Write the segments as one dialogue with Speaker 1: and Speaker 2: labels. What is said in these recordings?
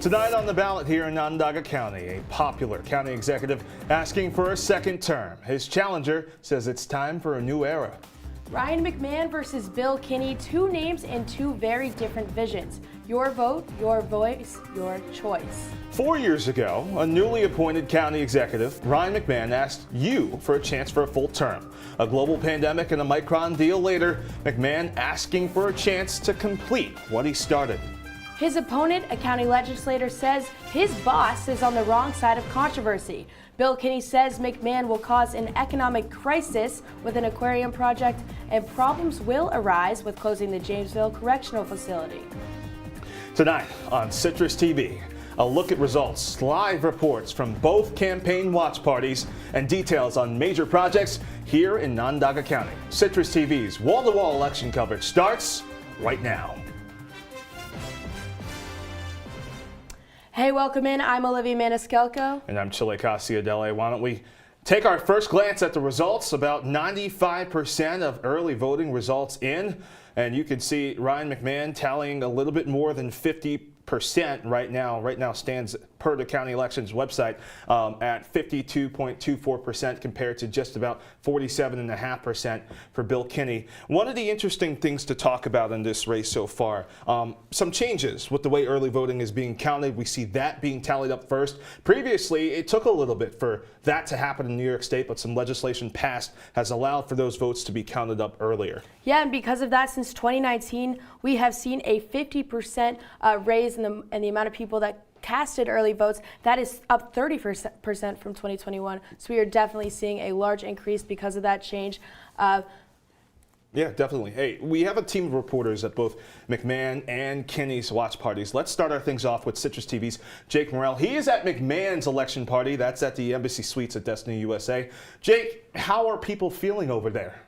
Speaker 1: Tonight on the ballot here in Onondaga County, a popular county executive asking for a second term. His challenger says it's time for a new era.
Speaker 2: Ryan McMahon versus Bill Kinney, two names and two very different visions. Your vote, your voice, your choice.
Speaker 1: 4 years ago, a newly appointed county executive, Ryan McMahon, asked you for a chance for a full term. A global pandemic and a Micron deal later, McMahon asking for a chance to complete what he started.
Speaker 2: His opponent, a county legislator, says his boss is on the wrong side of controversy. Bill Kinney says McMahon will cause an economic crisis with an aquarium project, and problems will arise with closing the Jamesville Correctional Facility.
Speaker 1: Tonight on Citrus TV, a look at results, live reports from both campaign watch parties, and details on major projects here in Onondaga County. Citrus TV's wall-to-wall election coverage starts right now.
Speaker 2: Hey, welcome in. I'm Olivia Maniscalco.
Speaker 1: And I'm Chilekasi, Adele. Why don't we take our first glance at the results? About 95% of early voting results in. And you can see Ryan McMahon tallying a little bit more than 50% right now stands per the county elections website at 52.24% compared to just about 47.5% for Bill Kinney. One of the interesting things to talk about in this race so far, some changes with the way early voting is being counted. We see that being tallied up first. Previously, it took a little bit for that to happen in New York State, but some legislation passed has allowed for those votes to be counted up earlier. Yeah,
Speaker 2: and because of that, since 2019, we have seen a 50% raise in the amount of people that casted early votes. That is up 30% from 2021. So we are definitely seeing a large increase because of that change.
Speaker 1: Yeah, definitely. Hey, we have a team of reporters at both McMahon and Kinney's watch parties. Let's start our things off with Citrus TV's Jake Morrell. He is at McMahon's election party. That's at the Embassy Suites at Destiny USA. Jake, how are people feeling over there?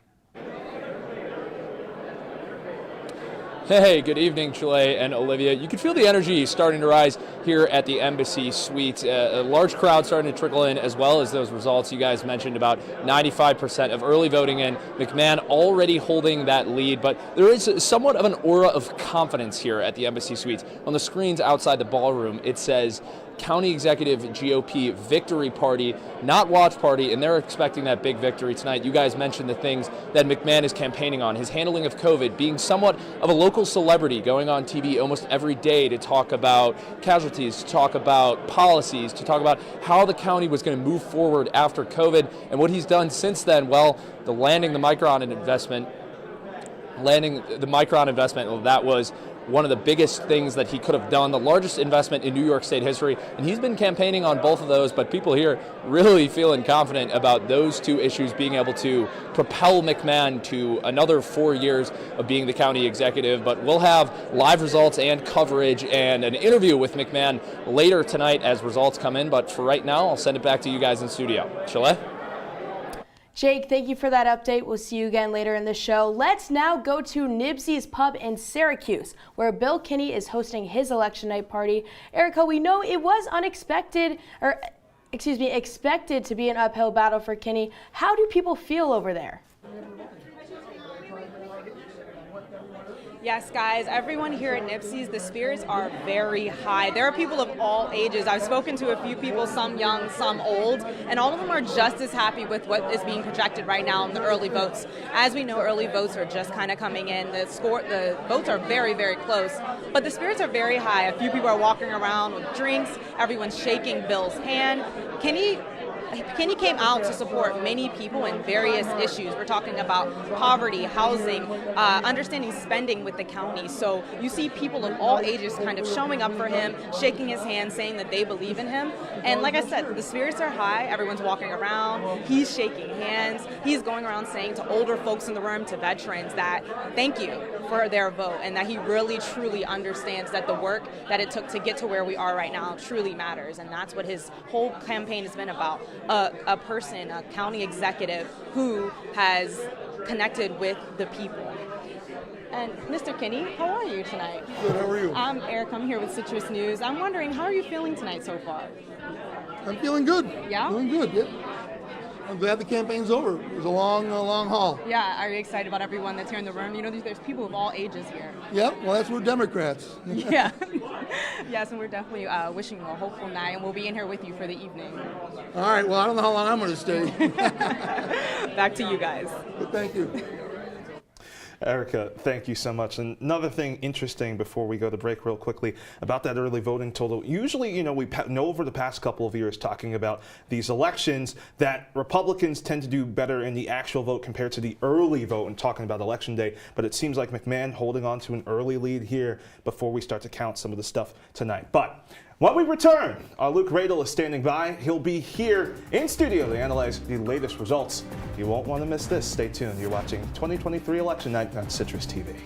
Speaker 3: Hey, good evening, Chile and Olivia. You can feel the energy starting to rise here at the Embassy Suites. A large crowd starting to trickle in, as well as those results you guys mentioned, about 95% of early voting in. McMahon already holding that lead, but there is somewhat of an aura of confidence here at the Embassy Suites. On the screens outside the ballroom, it says County Executive GOP Victory Party, not Watch Party, and they're expecting that big victory tonight. You guys mentioned the things that McMahon is campaigning on, his handling of COVID, being somewhat of a local celebrity, going on TV almost every day to talk about casualties, to talk about policies, to talk about how the county was going to move forward after COVID, and what he's done since then. Well, landing the Micron investment, well, that was one of the biggest things that he could have done, the largest investment in New York State history, and he's been campaigning on both of those, but people here really feeling confident about those two issues being able to propel McMahon to another 4 years of being the county executive. But we'll have live results and coverage and an interview with McMahon later tonight as results come in, but for right now, I'll send it back to you guys in studio. Chile?
Speaker 2: Jake, thank you for that update. We'll see you again later in the show. Let's now go to Nibsy's Pub in Syracuse, where Bill Kinney is hosting his election night party. Erica, we know it was expected to be an uphill battle for Kinney. How do people feel over there?
Speaker 4: Yes, guys, everyone here at Nipsey's, the spirits are very high. There are people of all ages. I've spoken to a few people, some young, some old, and all of them are just as happy with what is being projected right now in the early votes. As we know, early votes are just kind of coming in. The votes are very, very close, but the spirits are very high. A few people are walking around with drinks. Everyone's shaking Bill's hand. Kinney came out to support many people in various issues. We're talking about poverty, housing, understanding spending with the county. So you see people of all ages kind of showing up for him, shaking his hand, saying that they believe in him. And like I said, the spirits are high. Everyone's walking around. He's shaking hands. He's going around saying to older folks in the room, to veterans, that thank you for their vote, and that he really, truly understands that the work that it took to get to where we are right now truly matters. And that's what his whole campaign has been about. A person, a county executive who has connected with the people. And Mr. Kinney, how are you tonight?
Speaker 5: Good, how are you?
Speaker 4: I'm Eric, I'm here with Citrus News. I'm wondering, how are you feeling tonight so far?
Speaker 5: I'm feeling good.
Speaker 4: Yeah?
Speaker 5: Doing good, yeah. I'm glad the campaign's over. It was a long haul.
Speaker 4: Yeah, are you excited about everyone that's here in the room? You know, there's people of all ages here.
Speaker 5: Yep, well, that's we're Democrats.
Speaker 4: Yeah. Yes, and we're definitely wishing you a hopeful night, and we'll be in here with you for the evening.
Speaker 5: All right, well, I don't know how long I'm going to stay.
Speaker 4: Back to you guys.
Speaker 5: But thank you.
Speaker 1: Erica, thank you so much. And another thing interesting before we go to break real quickly about that early voting total. Usually, you know, we know over the past couple of years talking about these elections that Republicans tend to do better in the actual vote compared to the early vote and talking about election day. But it seems like McMahon holding on to an early lead here before we start to count some of the stuff tonight. But when we return, Luke Radel is standing by. He'll be here in studio to analyze the latest results. You won't want to miss this. Stay tuned. You're watching 2023 Election Night on CitrusTV.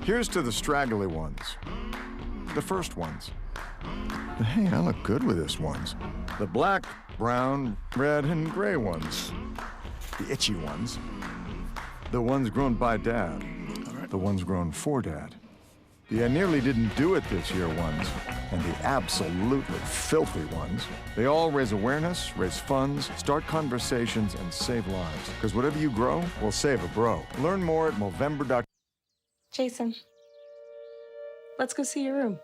Speaker 6: Here's to the straggly ones. The first ones. Hey, I look good with this ones. The black, brown, red, and gray ones. The itchy ones. The ones grown by Dad. The ones grown for Dad. The I nearly didn't do it this year ones, and the absolutely filthy ones. They all raise awareness, raise funds, start conversations, and save lives. Because whatever you grow will save a bro. Learn more at Movember.com.
Speaker 2: Jason, let's go see your room.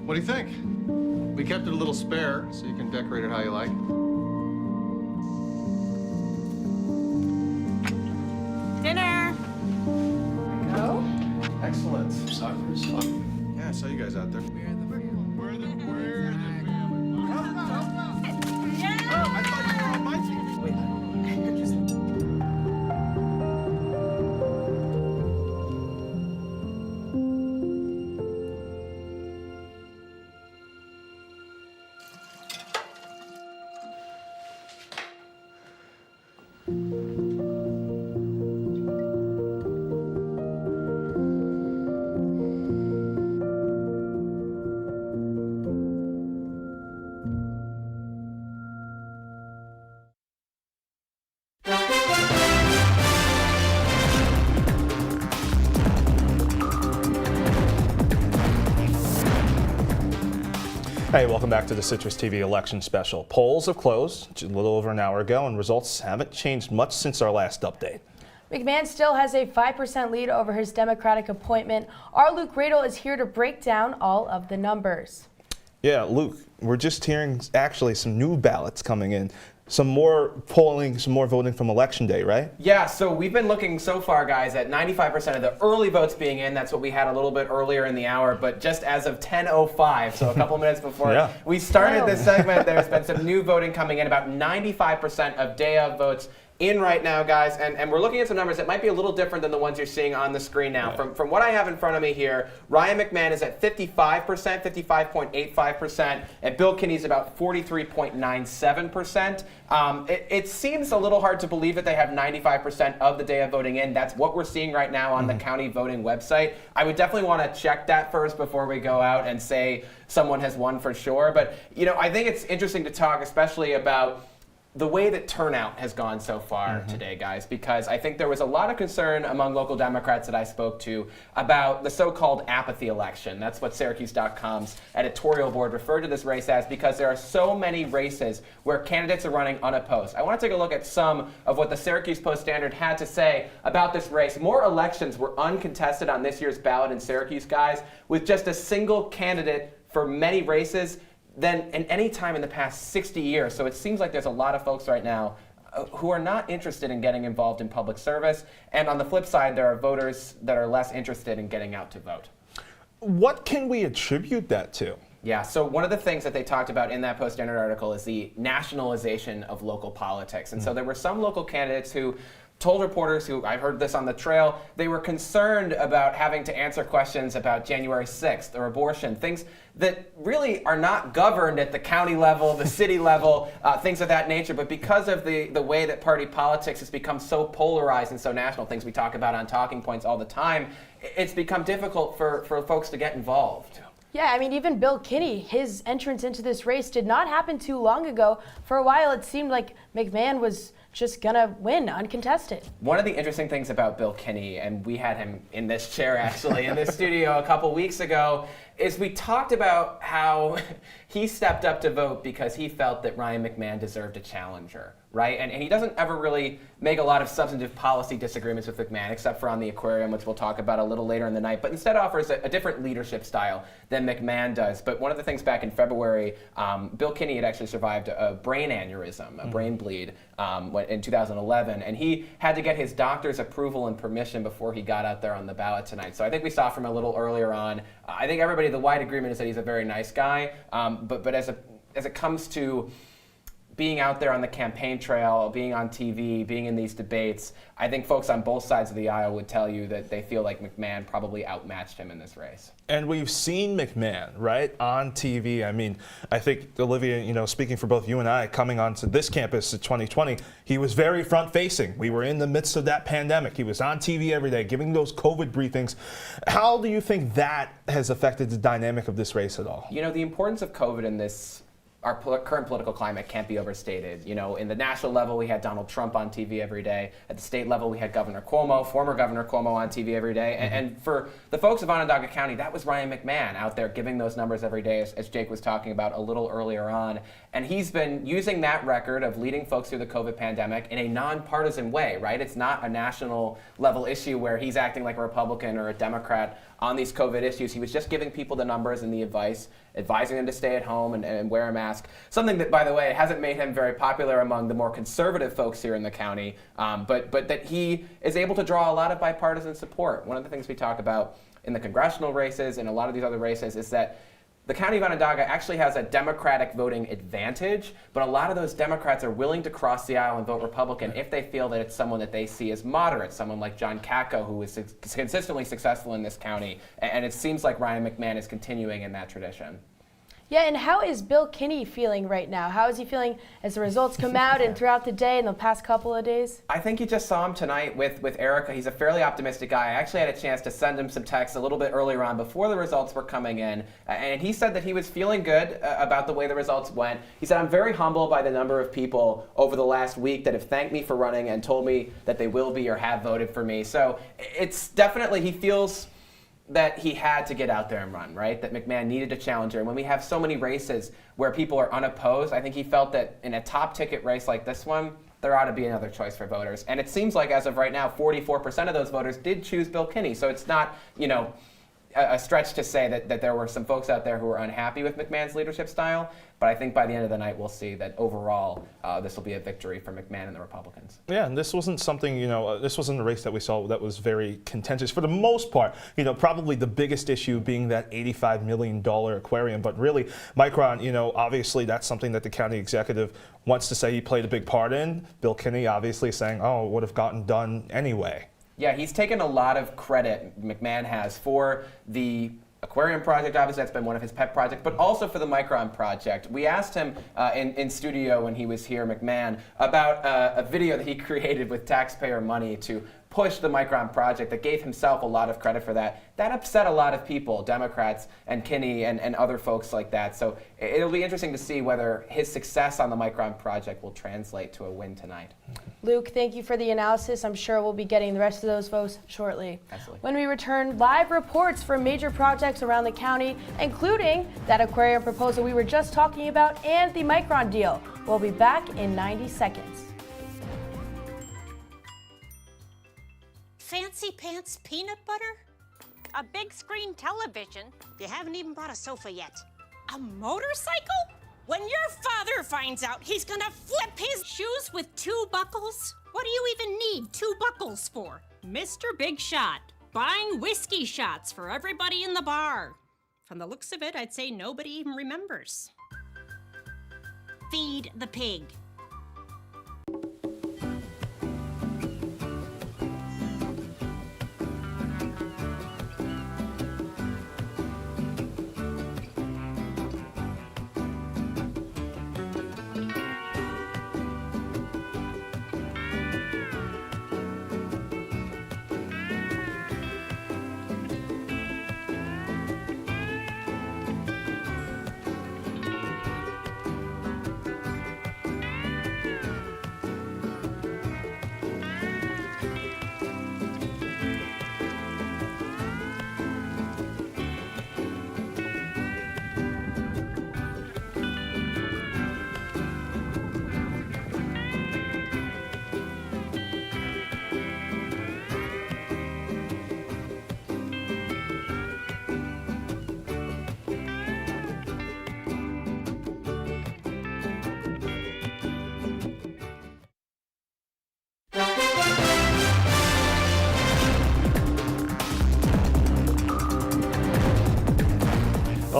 Speaker 7: What do you think? We kept it a little spare, so you can decorate it how you like.
Speaker 4: Dinner!
Speaker 2: Go?
Speaker 7: Excellent. Yeah, I saw you guys out there. We're the family. I thought you were on my team. Wait.
Speaker 1: Hey, welcome back to the Citrus TV election special. Polls have closed a little over an hour ago, and results haven't changed much since our last update.
Speaker 2: McMahon still has a 5% lead over his Democratic appointment. Our Luke Radel is here to break down all of the numbers.
Speaker 1: Yeah, Luke, we're just hearing actually some new ballots coming in. Some more polling, some more voting from Election Day, right?
Speaker 8: Yeah, so we've been looking so far, guys, at 95% of the early votes being in. That's what we had a little bit earlier in the hour, but just as of 10:05, so a couple minutes before we started this segment, there's been some new voting coming in, about 95% of day of votes in right now, guys, and we're looking at some numbers that might be a little different than the ones you're seeing on the screen now. From what I have in front of me here, Ryan McMahon is at 55%, 55.85%, and Bill Kinney's about 43.97%. It seems a little hard to believe that they have 95% of the day of voting in. That's what we're seeing right now on the county voting website. I would definitely want to check that first before we go out and say someone has won for sure. But, you know, I think it's interesting to talk especially about the way that turnout has gone so far today, guys, because I think there was a lot of concern among local Democrats that I spoke to about the so-called apathy election. That's what Syracuse.com's editorial board referred to this race as, because there are so many races where candidates are running unopposed. I want to take a look at some of what the Syracuse Post-Standard had to say about this race. More elections were uncontested on this year's ballot in Syracuse, guys, with just a single candidate for many races than in any time in the past 60 years. So it seems like there's a lot of folks right now who are not interested in getting involved in public service. And on the flip side, there are voters that are less interested in getting out to vote.
Speaker 1: What can we attribute that to?
Speaker 8: Yeah, so one of the things that they talked about in that Post-Standard article is the nationalization of local politics. And so there were some local candidates who told reporters, who I heard this on the trail, they were concerned about having to answer questions about January 6th or abortion, things that really are not governed at the county level, the city level, things of that nature. But because of the way that party politics has become so polarized and so national, things we talk about on Talking Points all the time, it's become difficult for folks to get involved.
Speaker 2: Yeah, I mean, even Bill Kinney, his entrance into this race did not happen too long ago. For a while, it seemed like McMahon was just gonna win uncontested.
Speaker 8: One of the interesting things about Bill Kinney, and we had him in this chair actually in this studio a couple weeks ago, is we talked about how he stepped up to vote because he felt that Ryan McMahon deserved a challenger, right? And he doesn't ever really make a lot of substantive policy disagreements with McMahon, except for on the aquarium, which we'll talk about a little later in the night, but instead offers a different leadership style than McMahon does. But one of the things back in February, Bill Kinney had actually survived a brain aneurysm, a brain bleed in 2011, and he had to get his doctor's approval and permission before he got out there on the ballot tonight. So I think we saw from a little earlier on, I think everybody, the wide agreement is that he's a very nice guy, but as it comes to being out there on the campaign trail, being on TV, being in these debates, I think folks on both sides of the aisle would tell you that they feel like McMahon probably outmatched him in this race.
Speaker 1: And we've seen McMahon, right, on TV. I mean, I think, Olivia, you know, speaking for both you and I, coming onto this campus in 2020, he was very front-facing. We were in the midst of that pandemic. He was on TV every day, giving those COVID briefings. How do you think that has affected the dynamic of this race at all?
Speaker 8: You know, the importance of COVID in this our current political climate can't be overstated. You know, in the national level, we had Donald Trump on TV every day. At the state level, we had Governor Cuomo, former Governor Cuomo, on TV every day. And for the folks of Onondaga County, that was Ryan McMahon out there giving those numbers every day, as Jake was talking about a little earlier on. And he's been using that record of leading folks through the COVID pandemic in a nonpartisan way, right? It's not a national level issue where he's acting like a Republican or a Democrat on these COVID issues. He was just giving people the numbers and the advice, advising them to stay at home and wear a mask. Something that, by the way, hasn't made him very popular among the more conservative folks here in the county, but that he is able to draw a lot of bipartisan support. One of the things we talk about in the congressional races and a lot of these other races is that the county of Onondaga actually has a Democratic voting advantage, but a lot of those Democrats are willing to cross the aisle and vote Republican if they feel that it's someone that they see as moderate, someone like John Katko, who is consistently successful in this county, and it seems like Ryan McMahon is continuing in that tradition.
Speaker 2: Yeah, and how is Bill Kinney feeling right now? How is he feeling as the results come out and throughout the day in the past couple of days?
Speaker 8: I think you just saw him tonight with Erica. He's a fairly optimistic guy. I actually had a chance to send him some texts a little bit earlier on before the results were coming in, and he said that he was feeling good about the way the results went. He said, "I'm very humbled by the number of people over the last week that have thanked me for running and told me that they will be or have voted for me." So it's definitely, he feels that he had to get out there and run, right? That McMahon needed a challenger. And when we have so many races where people are unopposed, I think he felt that in a top ticket race like this one, there ought to be another choice for voters. And it seems like as of right now, 44% of those voters did choose Bill Kinney. So it's not, you know, a stretch to say that there were some folks out there who were unhappy with McMahon's leadership style, but I think by the end of the night we'll see that overall this will be a victory for McMahon and the Republicans.
Speaker 1: Yeah, and this wasn't something, you know, this wasn't a race that we saw that was very contentious for the most part. You know, probably the biggest issue being that $85 million aquarium, but really, Micron, you know, obviously that's something that the county executive wants to say he played a big part in. Bill Kinney obviously saying, oh, it would have gotten done anyway.
Speaker 8: Yeah, he's taken a lot of credit, McMahon has, for the aquarium project. Obviously, that's been one of his pet projects, but also for the Micron project. We asked him in studio when he was here, McMahon, about a video that he created with taxpayer money to push the Micron project that gave himself a lot of credit for that. That upset a lot of people, Democrats and Kinney and other folks like that. So it'll be interesting to see whether his success on the Micron project will translate to a win tonight.
Speaker 2: Luke, thank you for the analysis. I'm sure we'll be getting the rest of those votes shortly.
Speaker 8: Absolutely.
Speaker 2: When we return, live reports from major projects around the county, including that aquarium proposal we were just talking about and the Micron deal. We'll be back in 90 seconds.
Speaker 9: Fancy pants peanut butter? A big screen television? You haven't even bought a sofa yet. A motorcycle? When your father finds out, he's gonna flip his shoes with 2 buckles? What do you even need 2 buckles for? Mr. Big Shot, buying whiskey shots for everybody in the bar. From the looks of it, I'd say nobody even remembers. Feed the pig.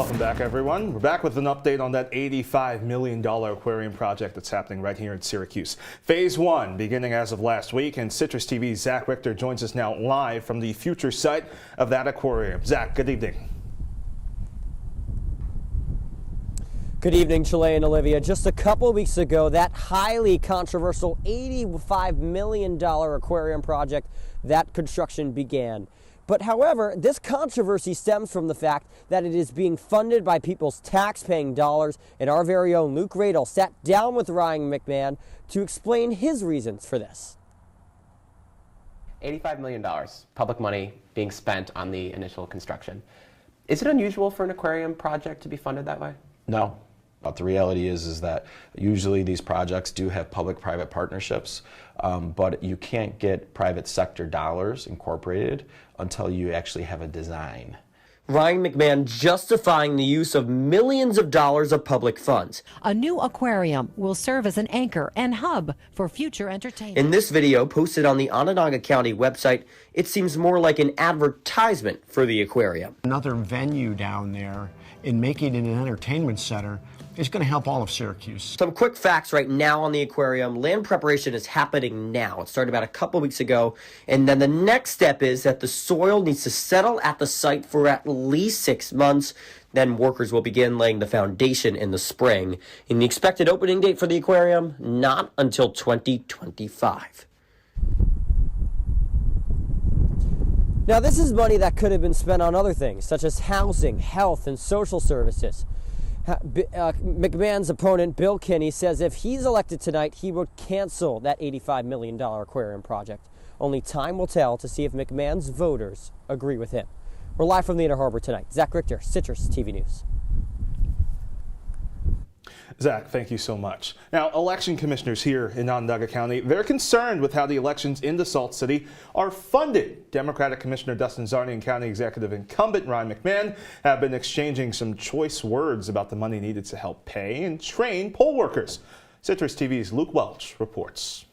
Speaker 1: Welcome back, everyone. We're back with an update on that $85 million aquarium project that's happening right here in Syracuse. Phase 1 beginning as of last week, and Citrus TV's Zach Richter joins us now live from the future site of that aquarium. Zach, good evening.
Speaker 10: Good evening, Chile and Olivia. Just a couple weeks ago, that highly controversial $85 million aquarium project, that construction began. But however, this controversy stems from the fact that it is being funded by people's tax-paying dollars, and our very own Luke Radel sat down with Ryan McMahon to explain his reasons for this.
Speaker 8: $85 million, public money being spent on the initial construction. Is it unusual for an aquarium project to be funded that way?
Speaker 7: No. But the reality is that usually these projects do have public-private partnerships, but you can't get private sector dollars incorporated until you actually have a design.
Speaker 10: Ryan McMahon justifying the use of millions of dollars of public funds.
Speaker 11: A new aquarium will serve as an anchor and hub for future entertainment.
Speaker 10: In this video posted on the Onondaga County website, it seems more like an advertisement for the aquarium.
Speaker 12: Another venue down there and making it an entertainment center is going to help all of Syracuse.
Speaker 10: Some quick facts right now on the aquarium. Land preparation is happening now. It started about a couple weeks ago. And then the next step is that the soil needs to settle at the site for at least 6 months. Then workers will begin laying the foundation in the spring. And the expected opening date for the aquarium, not until 2025. Now, this is money that could have been spent on other things, such as housing, health, and social services. McMahon's opponent, Bill Kinney, says if he's elected tonight, he would cancel that $85 million aquarium project. Only time will tell to see if McMahon's voters agree with him. We're live from the Inner Harbor tonight. Zach Richter, Citrus TV News.
Speaker 1: Zach, thank you so much. Now, election commissioners here in Onondaga County, they're concerned with how the elections in the Salt City are funded. Democratic Commissioner Dustin Czarny and County Executive incumbent Ryan McMahon have been exchanging some choice words about the money needed to help pay and train poll workers. Citrus TV's Luke Welch reports.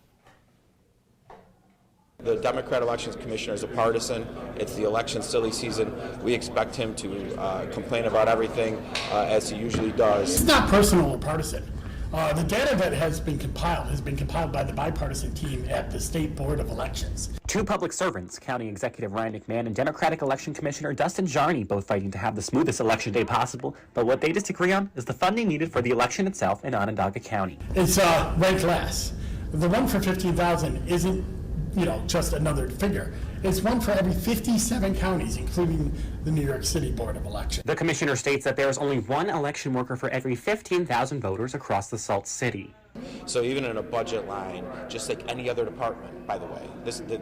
Speaker 13: The Democrat Elections Commissioner is a partisan. It's the election silly season. We expect him to complain about everything as he usually does.
Speaker 14: It's not personal or partisan. The data that has been compiled by the bipartisan team at the State Board of Elections.
Speaker 15: Two public servants, County Executive Ryan McMahon and Democratic Election Commissioner Dustin Czarny, both fighting to have the smoothest election day possible, but what they disagree on is the funding needed for the election itself in Onondaga County.
Speaker 14: It's ranked last. The one for $15,000 isn't just another figure. It's one for every 57 counties, including the New York City Board of Elections.
Speaker 15: The commissioner states that there is only one election worker for every 15,000 voters across the Salt City.
Speaker 13: So even in a budget line, just like any other department, by the way,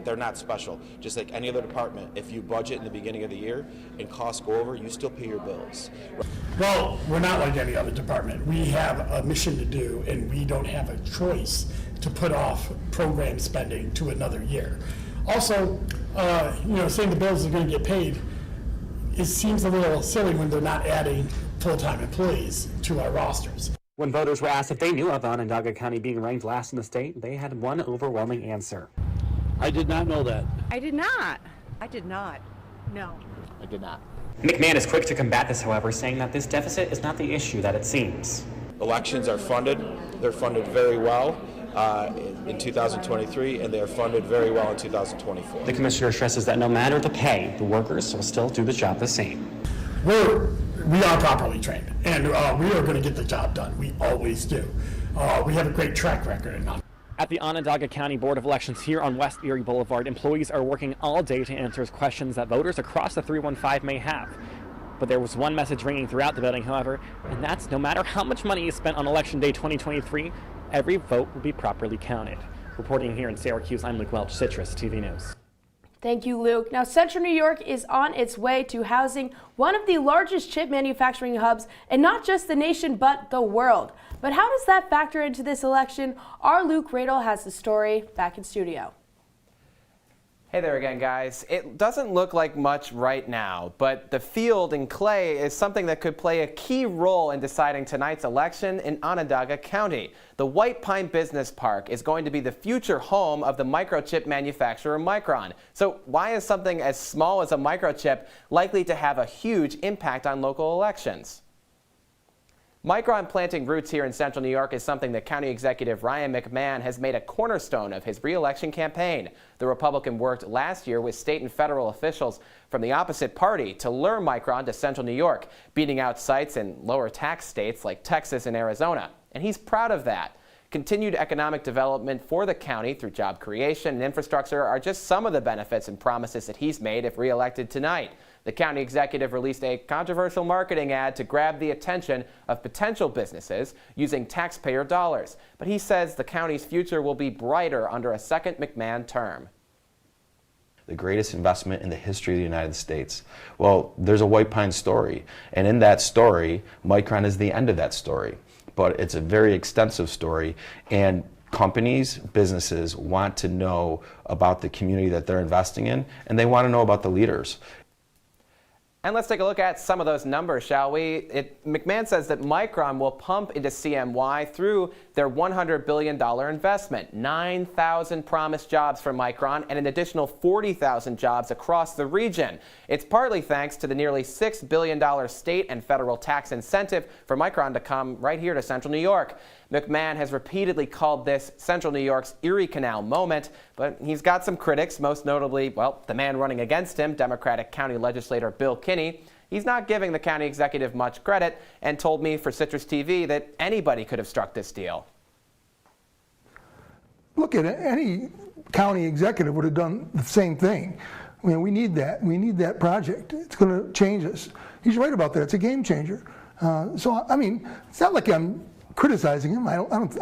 Speaker 13: they're not special. Just like any other department, if you budget in the beginning of the year and costs go over, you still pay your bills.
Speaker 14: Well, we're not like any other department. We have a mission to do, and we don't have a choice to put off program spending to another year. Also, saying the bills are going to get paid, it seems a little silly when they're not adding full-time employees to our rosters.
Speaker 15: When voters were asked if they knew of Onondaga County being ranked last in the state, they had one overwhelming answer.
Speaker 16: I did not know that.
Speaker 17: I did not. I did not. No.
Speaker 15: I did not. McMahon is quick to combat this, however, saying that this deficit is not the issue that it seems.
Speaker 13: Elections are funded. They're funded very well in 2023, and they are funded very well in 2024.
Speaker 15: The commissioner stresses that no matter the pay, the workers will still do the job the same.
Speaker 14: We are properly trained, and we are going to get the job done. We always do. We have a great track record.
Speaker 15: At the Onondaga County Board of Elections here on West Erie Boulevard, employees are working all day to answer questions that voters across the 315 may have. But there was one message ringing throughout the building, however, and that's no matter how much money is spent on Election Day 2023, every vote will be properly counted. Reporting here in Syracuse, I'm Luke Welch, Citrus TV News.
Speaker 2: Thank you, Luke. Now, Central New York is on its way to housing one of the largest chip manufacturing hubs, and not just the nation, but the world. But how does that factor into this election? Our Luke Radel has the story. Back in studio.
Speaker 8: Hey there again, guys. It doesn't look like much right now, but the field in Clay is something that could play a key role in deciding tonight's election in Onondaga County. The White Pine Business Park is going to be the future home of the microchip manufacturer Micron. So why is something as small as a microchip likely to have a huge impact on local elections? Micron planting roots here in central New York is something that County Executive Ryan McMahon has made a cornerstone of his re-election campaign. The Republican worked last year with state and federal officials from the opposite party to lure Micron to central New York, beating out sites in lower tax states like Texas and Arizona. And he's proud of that. Continued economic development for the county through job creation and infrastructure are just some of the benefits and promises that he's made if re-elected tonight. The county executive released a controversial marketing ad to grab the attention of potential businesses using taxpayer dollars. But he says the county's future will be brighter under a second McMahon term.
Speaker 7: The greatest investment in the history of the United States. Well, there's a White Pine story, and in that story, Micron is the end of that story. But it's a very extensive story, and companies, businesses want to know about the community that they're investing in, and they want to know about the leaders.
Speaker 8: And let's take a look at some of those numbers, shall we? McMahon says that Micron will pump into CMY through their $100 billion investment. 9,000 promised jobs for Micron and an additional 40,000 jobs across the region. It's partly thanks to the nearly $6 billion state and federal tax incentive for Micron to come right here to central New York. McMahon has repeatedly called this central New York's Erie Canal moment, but he's got some critics, most notably, well, the man running against him, Democratic County Legislator Bill Kinney. He's not giving the county executive much credit and told me for CitrusTV that anybody could have struck this deal.
Speaker 5: Look at it. Any county executive would have done the same thing. I mean, we need that. We need that project. It's going to change us. He's right about that. It's a game changer. So, I mean, it's not like I'm criticizing him. I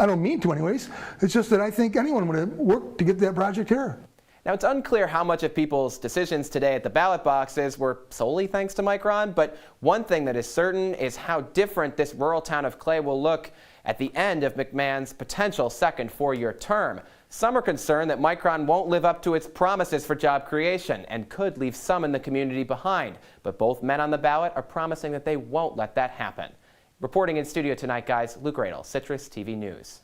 Speaker 5: don't mean to anyways. It's just that I think anyone would have worked to get that project here.
Speaker 8: Now, it's unclear how much of people's decisions today at the ballot boxes were solely thanks to Micron, but one thing that is certain is how different this rural town of Clay will look at the end of McMahon's potential second four-year term. Some are concerned that Micron won't live up to its promises for job creation and could leave some in the community behind. But both men on the ballot are promising that they won't let that happen. Reporting in studio tonight, guys, Luke Radel, CitrusTV News.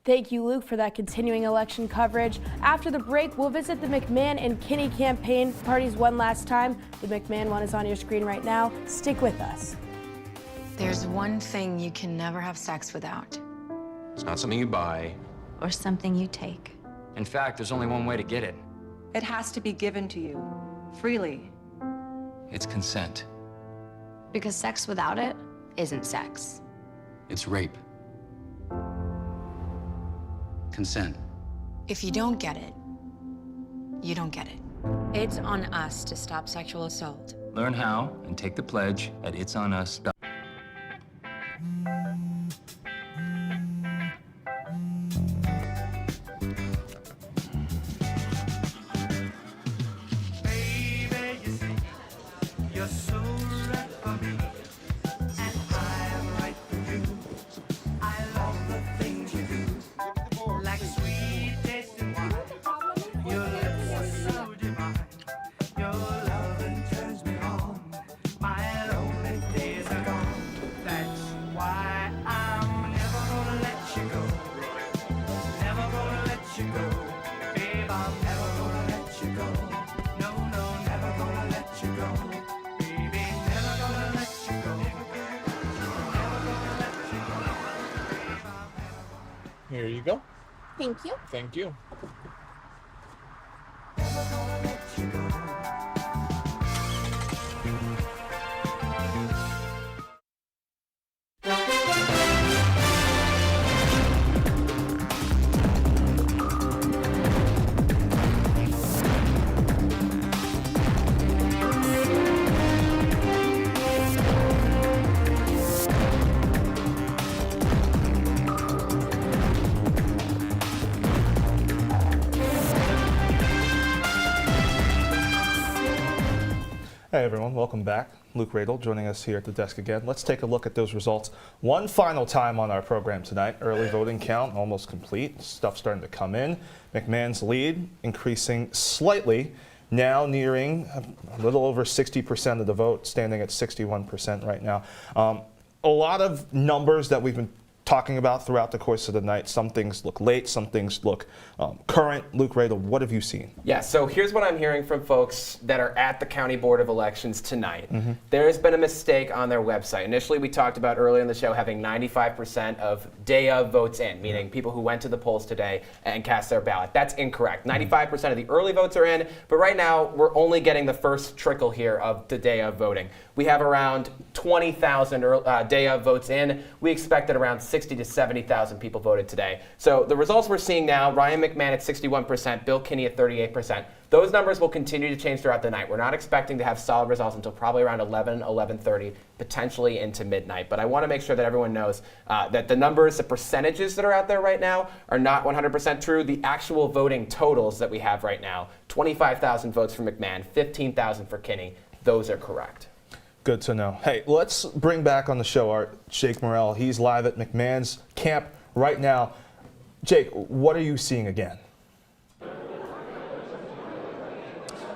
Speaker 2: Thank you, Luke, for that continuing election coverage. After the break, we'll visit the McMahon and Kinney campaign parties one last time. The McMahon one is on your screen right now. Stick with us.
Speaker 18: There's one thing you can never have sex without.
Speaker 19: It's not something you buy.
Speaker 18: Or something you take.
Speaker 19: In fact, there's only one way to get it.
Speaker 17: It has to be given to you, freely.
Speaker 19: It's consent.
Speaker 18: Because sex without it isn't sex.
Speaker 19: It's rape. Consent.
Speaker 18: If you don't get it, you don't get it. It's on us to stop sexual assault.
Speaker 19: Learn how and take the pledge at itsonus.
Speaker 20: Here you go.
Speaker 21: Thank you.
Speaker 20: Thank you.
Speaker 1: Hey everyone, welcome back. Luke Radel joining us here at the desk again. Let's take a look at those results one final time on our program tonight. Early voting count almost complete. Stuff starting to come in. McMahon's lead increasing slightly, now nearing a little over 60% of the vote, standing at 61% right now. A lot of numbers that we've been talking about throughout the course of the night. Some things look late, some things look current. Luke Radel, what have you seen?
Speaker 8: Yeah, so here's what I'm hearing from folks that are at the County Board of Elections tonight. There has been a mistake on their website. Initially, we talked about earlier in the show having 95% of day of votes in, meaning people who went to the polls today and cast their ballot. That's incorrect. 95% of the early votes are in, but right now we're only getting the first trickle here of the day of voting. We have around 20,000 day of votes in. We expect that around 60 to 70,000 people voted today. So the results we're seeing now, Ryan McMahon at 61%, Bill Kinney at 38%. Those numbers will continue to change throughout the night. We're not expecting to have solid results until probably around 11, 11:30, potentially into midnight. But I want to make sure that everyone knows that the numbers, the percentages that are out there right now are not 100% true. The actual voting totals that we have right now, 25,000 votes for McMahon, 15,000 for Kinney, those are correct.
Speaker 1: Good to know. Hey, let's bring back on the show our Jake Morrell. He's live at McMahon's camp right now. Jake, what are you seeing again?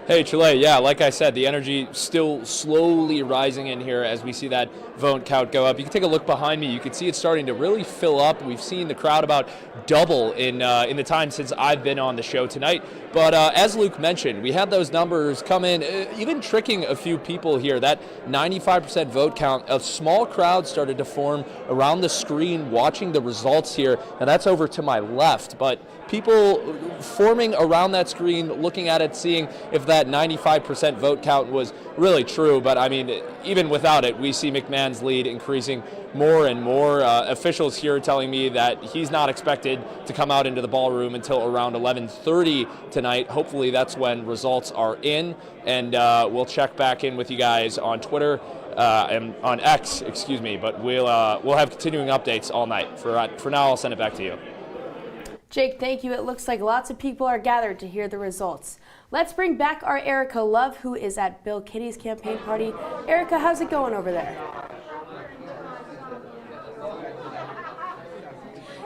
Speaker 3: Hey, Chile, yeah, like I said, the energy still slowly rising in here as we see that vote count go up. You can take a look behind me. You can see it starting to really fill up. We've seen the crowd about double in the time since I've been on the show tonight. But as Luke mentioned, we had those numbers come in, even tricking a few people here. That 95% vote count, a small crowd started to form around the screen watching the results here. And that's over to my left. But people forming around that screen, looking at it, seeing if that 95% vote count was really true. But I mean, even without it, we see McMahon's lead increasing more and more. Officials here telling me that he's not expected to come out into the ballroom until around 11:30 tonight. Hopefully that's when results are in, and we'll check back in with you guys on Twitter and on X, excuse me. But we'll have continuing updates all night. For now, I'll send it back to you.
Speaker 2: Jake, thank you. It looks like lots of people are gathered to hear the results. Let's bring back our Erica Love, who is at Bill Kinney's campaign party. Erica, how's it going over there?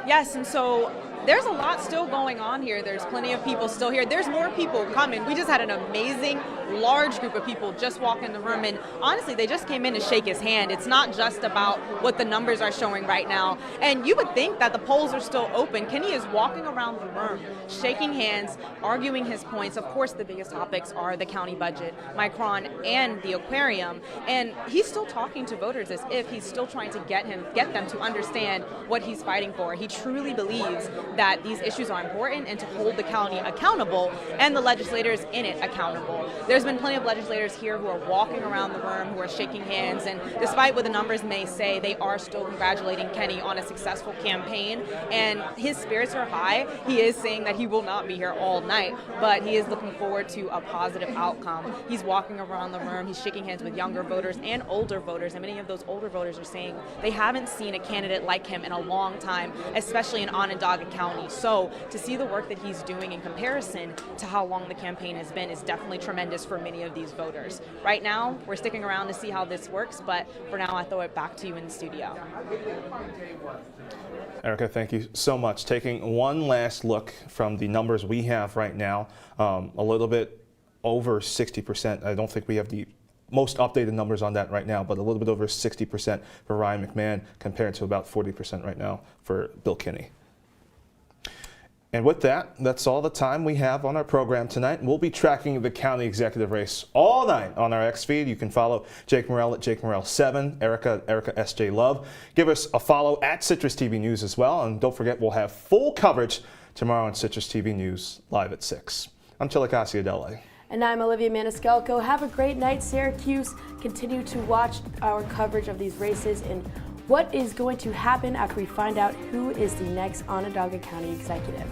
Speaker 4: Yes, and so there's a lot still going on here. There's plenty of people still here. There's more people coming. We just had an amazing, large group of people just walk in the room, and honestly, they just came in to shake his hand. It's not just about what the numbers are showing right now. And you would think that the polls are still open. Kenny is walking around the room, shaking hands, arguing his points. Of course, the biggest topics are the county budget, Micron, and the aquarium. And he's still talking to voters as if he's still trying to get them to understand what he's fighting for. He truly believes that these issues are important and to hold the county accountable and the legislators in it accountable. There's been plenty of legislators here who are walking around the room, who are shaking hands, and despite what the numbers may say, they are still congratulating Kenny on a successful campaign, and his spirits are high. He is saying that he will not be here all night, but he is looking forward to a positive outcome. He's walking around the room, he's shaking hands with younger voters and older voters, and many of those older voters are saying they haven't seen a candidate like him in a long time, especially in Onondaga County. So to see the work that he's doing in comparison to how long the campaign has been is definitely tremendous for many of these voters. Right now, we're sticking around to see how this works, but for now, I throw it back to you in the studio.
Speaker 1: Erica, thank you so much. Taking one last look from the numbers we have right now, a little bit over 60%. I don't think we have the most updated numbers on that right now, but a little bit over 60% for Ryan McMahon compared to about 40% right now for Bill Kinney. And with that, that's all the time we have on our program tonight. We'll be tracking the county executive race all night on our X feed. You can follow Jake Morrell at Jake Morrell7, Erica SJ Love. Give us a follow at CitrusTV News as well. And don't forget, we'll have full coverage tomorrow on CitrusTV News live at 6. I'm Chilekasi, Adele.
Speaker 2: And I'm Olivia Maniscalco. Have a great night, Syracuse. Continue to watch our coverage of these races and what is going to happen after we find out who is the next Onondaga County executive.